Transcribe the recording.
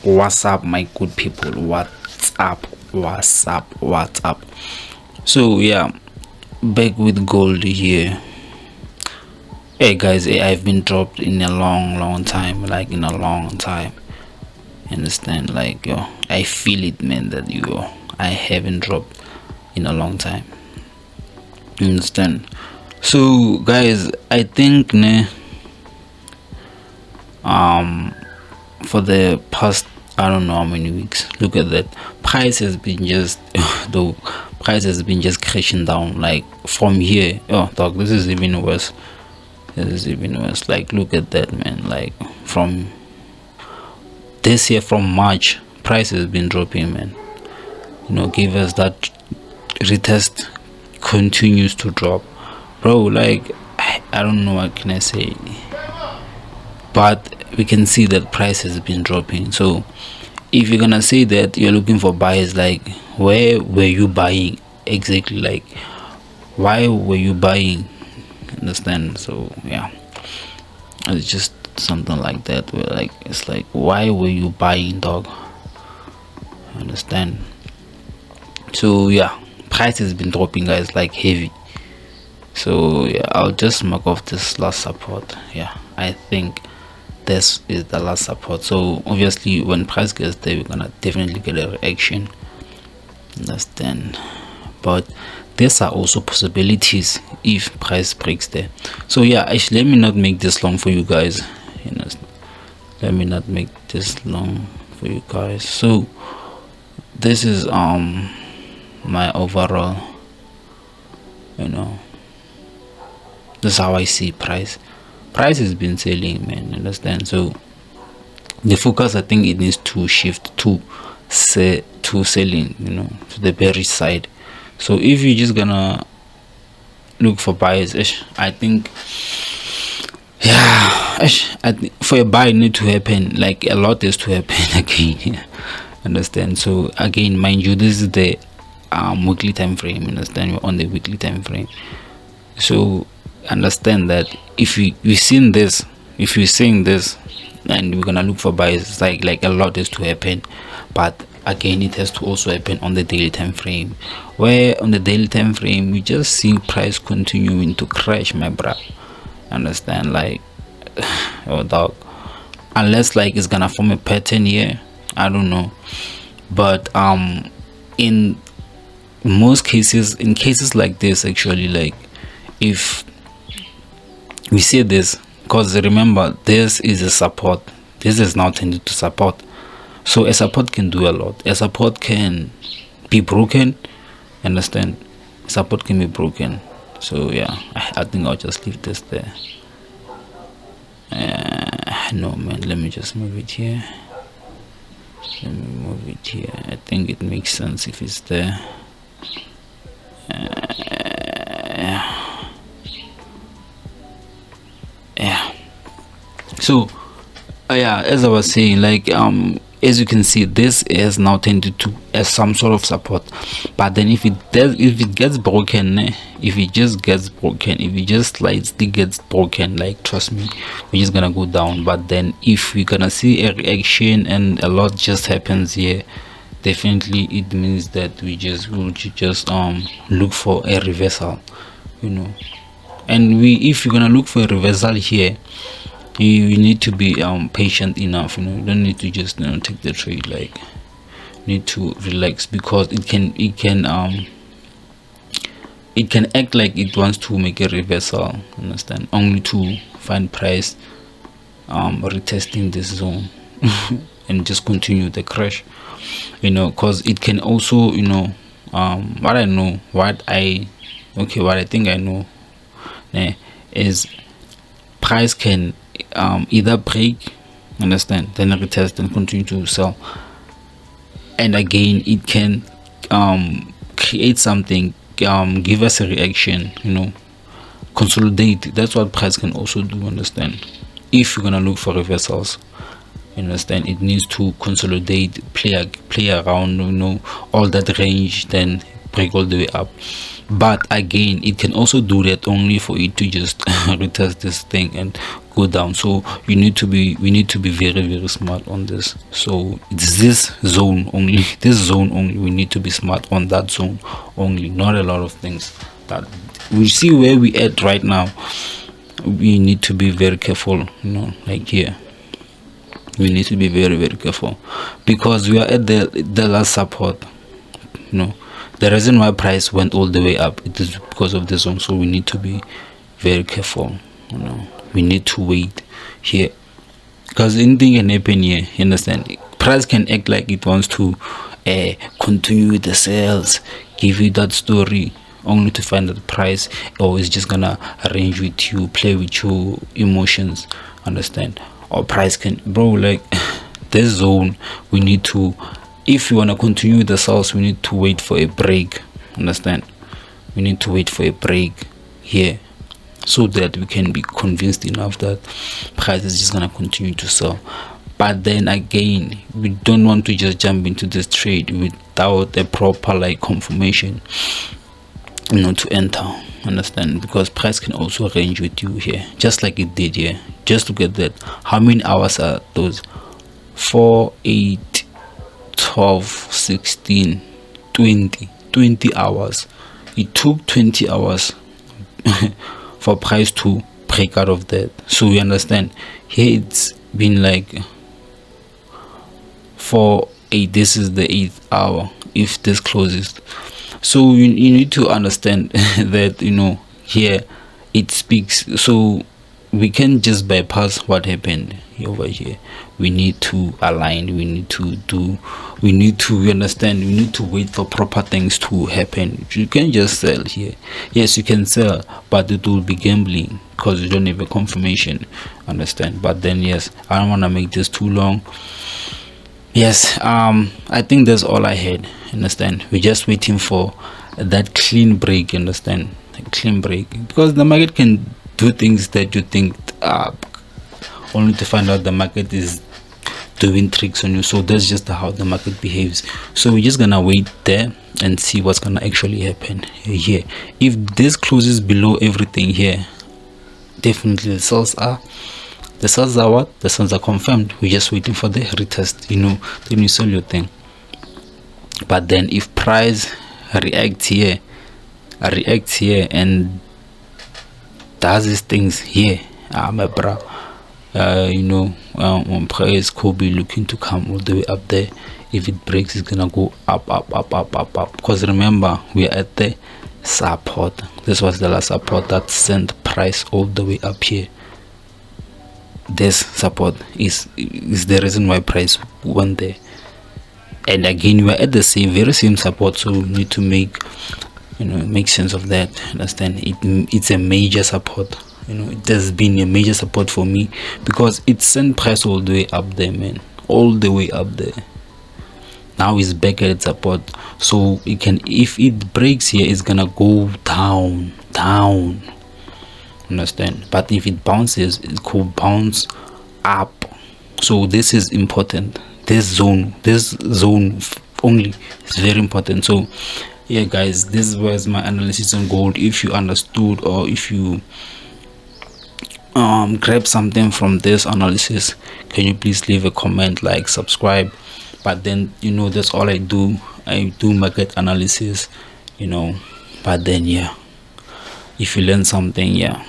What's up, my good people? What's up? So yeah, back with gold here. Hey guys, I've been dropped in a long time, like in a long time. Understand? Like yo, I feel it, man. That I haven't dropped in a long time. Understand? So guys, I think for the past, I don't know how many weeks, look at that, price has been just the price has been just crashing down, like from here. Oh dog, this is even worse. Like look at that, man. Like from this year, from March, price has been dropping, man. Give us that retest, continues to drop, bro. Like I don't know what can I say, but we can see that price has been dropping. So if you're gonna say that you're looking for buyers, like where were you buying exactly? Like why were you buying? Understand? So yeah, it's just something like that, where like it's like, why were you buying, dog? Understand? So yeah, price has been dropping, guys, like heavy. So yeah, I'll just mark off this last support. Yeah, I think this is the last support. So obviously when price gets there, we're gonna definitely get a reaction. Understand? But these are also possibilities if price breaks there. So yeah, actually, let me not make this long for you guys. Let me not make this long for you guys. So this is my overall, this is how I see price has been selling, man. Understand? So the focus, I think it needs to shift to selling, to the bearish side. So if you're just gonna look for buyers, I think, yeah, I think for a buy need to happen, like a lot is to happen again. Understand? So again, mind you, this is the weekly time frame. Understand? We're on the weekly time frame. So understand that if we've seen this, if you're seeing this and we're gonna look for buyers, it's like a lot is to happen. But again, it has to also happen on the daily time frame, where on the daily time frame we just see price continuing to crash, my bro. Understand? Like oh dog, unless like it's gonna form a pattern here, I don't know. But in most cases, in cases like this, actually, like if we see this, because remember, this is a support, this is now tended to support. So a support can do a lot. A support can be broken. Understand? A support can be broken. So yeah, I think I'll just leave this there. No man, let me just move it here. I think it makes sense if it's there. Yeah. So yeah, as I was saying, like as you can see, this is now tended to as some sort of support. But then if it gets broken, if it just slightly gets broken, like trust me, we're just gonna go down. But then if we're gonna see a reaction and a lot just happens here, definitely it means that will just look for a reversal, and if you're gonna look for a reversal here, you need to be patient enough. You don't need to just take the trade. Like, need to relax, because it can act like it wants to make a reversal. Understand? Only to find price retesting this zone and just continue the crash, because it can also what I think I know is price can either break, understand, then retest and continue to sell, and again it can create something, give us a reaction, consolidate. That's what price can also do. Understand? If you're gonna look for reversals, understand, it needs to consolidate, play around, all that range, then break all the way up. But again, it can also do that only for it to just retest this thing and go down. So we need to be very smart on this. So it's this zone only, we need to be smart on that zone only, not a lot of things. But we see where we at right now. We need to be very careful, like here we need to be very careful, because we are at the last support. The reason why price went all the way up, it is because of the zone. So we need to be very careful. We need to wait here, because anything can happen here. You understand? Price can act like it wants to continue with the sales, give you that story, only to find that the price always just gonna arrange with you, play with your emotions. Understand? Or price can, bro, like this zone, we need to, if you want to continue the sales, we need to wait for a break. Understand? We need to wait for a break here, so that we can be convinced enough that price is just gonna continue to sell. But then again, we don't want to just jump into this trade without a proper confirmation, to enter. Understand? Because price can also arrange with you here, just like it did here. Just look at that. How many hours are those? 4, 8, 12, 16, 20 hours. It took 20 hours for price to break out of that. So we understand here it's been like 4, 8. This is the 8th hour if this closes. So you need to understand that here it speaks. So we can't just bypass what happened over here. We need to align, we need to understand, we need to wait for proper things to happen. You can't just sell here. Yes, you can sell, but it will be gambling, because you don't have a confirmation. Understand? But then yes, I don't want to make this too long. Yes, I think that's all I had. Understand? We're just waiting for that clean break. Understand? A clean break, because the market can do things that you think only to find out the market is doing tricks on you. So that's just how the market behaves. So we're just gonna wait there and see what's gonna actually happen here. If this closes below everything here, definitely the sales are what? The sales are confirmed. We're just waiting for the retest, then you sell your thing. But then if price reacts here and does these things here, my bro, on price could be looking to come all the way up there. If it breaks, it's gonna go up, because remember, we are at the support. This was the last support that sent price all the way up here. This support is the reason why price went there. And again, we are at the very same support, so we need to make sense of that. Understand? It's a major support. It has been a major support for me, because it sent price all the way up there, man, all the way up there. Now it's back at its support, so it can, if it breaks here, it's gonna go down. Understand? But if it bounces, it could bounce up. So this is important. This zone only is very important. So yeah, guys, this was my analysis on gold. If you understood, or if you grab something from this analysis, can you please leave a comment, subscribe? But then that's all I do. I do market analysis, but then yeah, if you learn something, yeah,